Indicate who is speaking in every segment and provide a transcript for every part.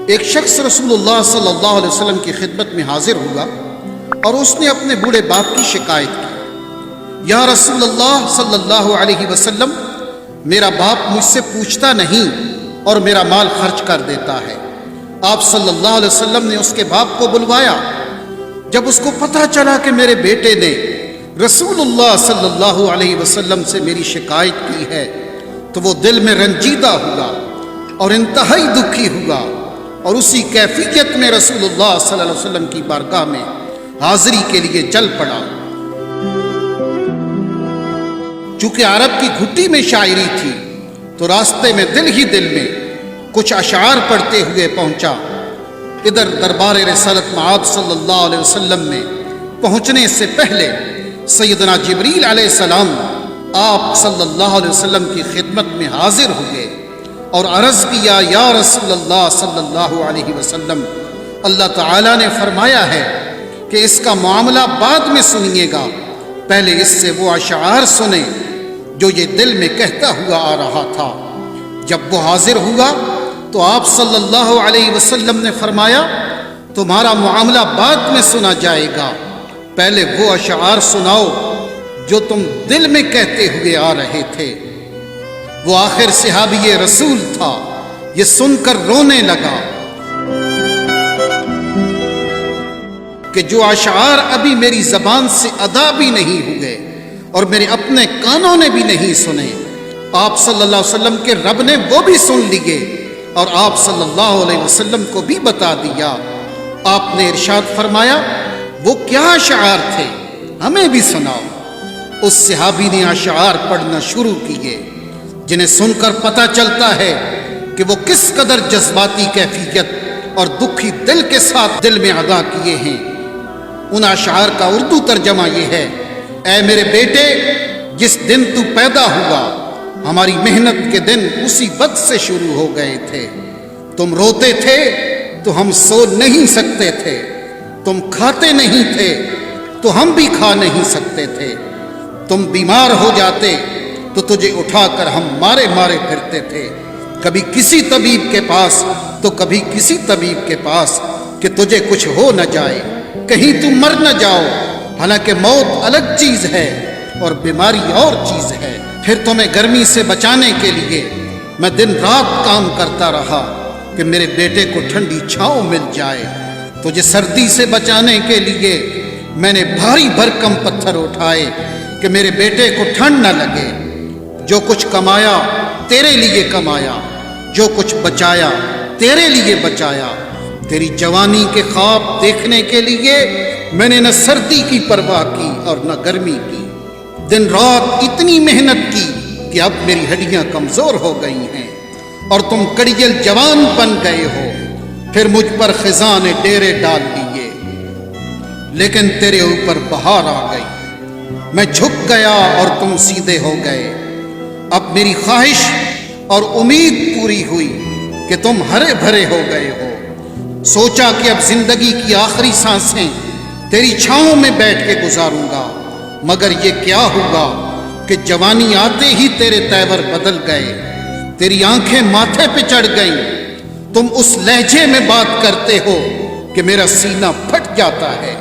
Speaker 1: ایک شخص رسول اللہ صلی اللہ علیہ وسلم کی خدمت میں حاضر ہوا اور اس نے اپنے بوڑھے باپ کی شکایت کی، یا رسول اللہ صلی اللہ علیہ وسلم، میرا باپ مجھ سے پوچھتا نہیں اور میرا مال خرچ کر دیتا ہے۔ آپ صلی اللہ علیہ وسلم نے اس کے باپ کو بلوایا۔ جب اس کو پتہ چلا کہ میرے بیٹے نے رسول اللہ صلی اللہ علیہ وسلم سے میری شکایت کی ہے تو وہ دل میں رنجیدہ ہوا اور انتہائی دکھی ہوا، اور اسی کیفیت میں رسول اللہ صلی اللہ علیہ وسلم کی بارگاہ میں حاضری کے لیے چل پڑا۔ چونکہ عرب کی گھٹی میں شاعری تھی تو راستے میں دل میں کچھ اشعار پڑھتے ہوئے پہنچا۔ ادھر دربار رسالت معاد صلی اللہ علیہ وسلم میں پہنچنے سے پہلے سیدنا جبریل علیہ السلام آپ صلی اللہ علیہ وسلم کی خدمت میں حاضر ہوئے اور عرض کیا، یا رسول اللہ صلی اللہ علیہ وسلم، اللہ تعالیٰ نے فرمایا ہے کہ اس کا معاملہ بعد میں سنیے گا، پہلے اس سے وہ اشعار سنیں جو یہ دل میں کہتا ہوا آ رہا تھا۔ جب وہ حاضر ہوا تو آپ صلی اللہ علیہ وسلم نے فرمایا، تمہارا معاملہ بعد میں سنا جائے گا، پہلے وہ اشعار سناؤ جو تم دل میں کہتے ہوئے آ رہے تھے۔ وہ آخر صحابی رسول تھا، یہ سن کر رونے لگا کہ جو اشعار ابھی میری زبان سے ادا بھی نہیں ہوئے اور میرے اپنے کانوں نے بھی نہیں سنے، آپ صلی اللہ علیہ وسلم کے رب نے وہ بھی سن لیے اور آپ صلی اللہ علیہ وسلم کو بھی بتا دیا۔ آپ نے ارشاد فرمایا، وہ کیا اشعار تھے، ہمیں بھی سناؤ۔ اس صحابی نے اشعار پڑھنا شروع کیے جنہیں سن کر پتہ چلتا ہے کہ وہ کس قدر جذباتی کیفیت اور دکھی دل کے ساتھ دل میں ادا کیے ہیں۔ ان اشعار کا اردو ترجمہ یہ ہے، اے میرے بیٹے، جس دن تو پیدا ہوا ہماری محنت کے دن اسی وقت سے شروع ہو گئے تھے۔ تم روتے تھے تو ہم سو نہیں سکتے تھے، تم کھاتے نہیں تھے تو ہم بھی کھا نہیں سکتے تھے، تم بیمار ہو جاتے تو تجھے اٹھا کر ہم مارے پھرتے تھے، کبھی کسی طبیب کے پاس تو کبھی کسی طبیب کے پاس کہ تجھے کچھ ہو نہ جائے، کہیں تم مر نہ جاؤ، حالانکہ موت الگ چیز ہے اور بیماری اور چیز ہے۔ پھر تمہیں گرمی سے بچانے کے لیے میں دن رات کام کرتا رہا کہ میرے بیٹے کو ٹھنڈی چھاؤں مل جائے، تجھے سردی سے بچانے کے لیے میں نے بھاری بھرکم پتھر اٹھائے کہ میرے بیٹے کو ٹھنڈ نہ لگے۔ جو کچھ کمایا تیرے لیے کمایا، جو کچھ بچایا تیرے لیے بچایا، تیری جوانی کے خواب دیکھنے کے لیے میں نے نہ سردی کی پرواہ کی اور نہ گرمی کی، دن رات اتنی محنت کی کہ اب میری ہڈیاں کمزور ہو گئی ہیں اور تم کڑیل جوان بن گئے ہو۔ پھر مجھ پر خزاں نے ڈیرے ڈال لیے، لیکن تیرے اوپر بہار آ گئی، میں جھک گیا اور تم سیدھے ہو گئے۔ اب میری خواہش اور امید پوری ہوئی کہ تم ہرے بھرے ہو گئے ہو۔ سوچا کہ اب زندگی کی آخری سانسیں تیری چھاؤں میں بیٹھ کے گزاروں گا، مگر یہ کیا ہوا کہ جوانی آتے ہی تیرے تیور بدل گئے، تیری آنکھیں ماتھے پہ چڑھ گئیں، تم اس لہجے میں بات کرتے ہو کہ میرا سینہ پھٹ جاتا ہے۔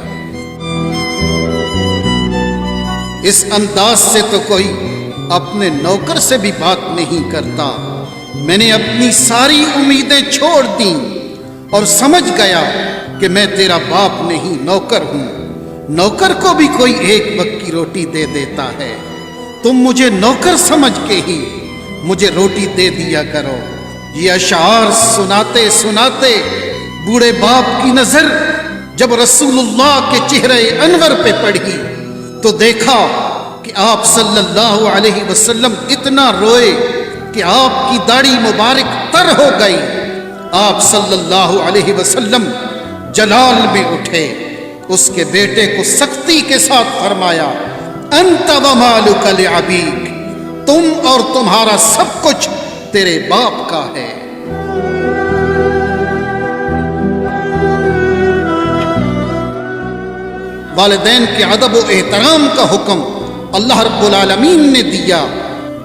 Speaker 1: اس انداز سے تو کوئی اپنے نوکر سے بھی بات نہیں کرتا۔ میں نے اپنی ساری امیدیں چھوڑ دیں اور سمجھ گیا کہ میں تیرا باپ نہیں، نوکر ہوں۔ نوکر کو بھی کوئی ایک وقت کی روٹی دے دیتا ہے، تم مجھے نوکر سمجھ کے ہی مجھے روٹی دے دیا کرو۔ یہ اشعار سناتے سناتے بوڑھے باپ کی نظر جب رسول اللہ کے چہرے انور پہ پڑی تو دیکھا کہ آپ صلی اللہ علیہ وسلم اتنا روئے کہ آپ کی داڑھی مبارک تر ہو گئی۔ آپ صلی اللہ علیہ وسلم جلال میں اٹھے، اس کے بیٹے کو سختی کے ساتھ فرمایا، انت ومالک لابیک، تم اور تمہارا سب کچھ تیرے باپ کا ہے۔ والدین کے ادب و احترام کا حکم اللہ رب العالمین نے دیا،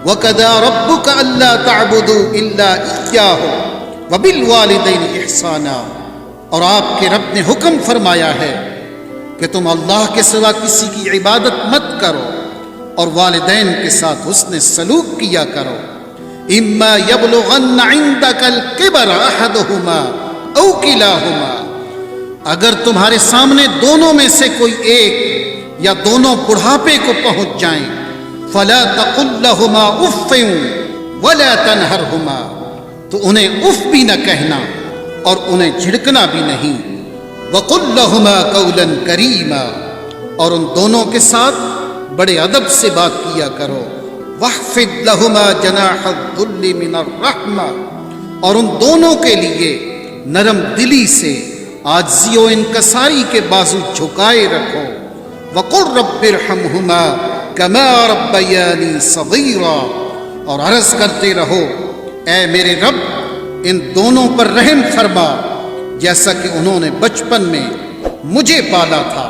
Speaker 1: وَقَضَىٰ رَبُّكَ أَلَّا تَعْبُدُوا إِلَّا إِيَّاهُ وَبِالْوَالِدَيْنِ احسانا، اور آپ کے رب نے حکم فرمایا ہے کہ تم اللہ کے سوا کسی کی عبادت مت کرو اور والدین کے ساتھ حسن سلوک کیا کرو۔ اما یبلغن عندک الکبر احدہما او کلاہما، اگر تمہارے سامنے دونوں میں سے کوئی ایک یا دونوں بڑھاپے کو پہنچ جائیں، فلا تقل لہما اف ولا تنہرہما، تو انہیں اف بھی نہ کہنا اور انہیں جھڑکنا بھی نہیں۔ وقل لہما قولا کریما، اور ان دونوں کے ساتھ بڑے ادب سے بات کیا کرو۔ واخفض لہما جناح الذل من الرحمہ، اور ان دونوں کے لیے نرم دلی سے عاجزی و انکساری کے بازو جھکائے رکھو۔ وقل رب ارحمہما کما ربیانی صغیرا، اور عرض کرتے رہو اے میرے رب ان دونوں پر رحم فرما جیسا کہ انہوں نے بچپن میں مجھے پالا تھا۔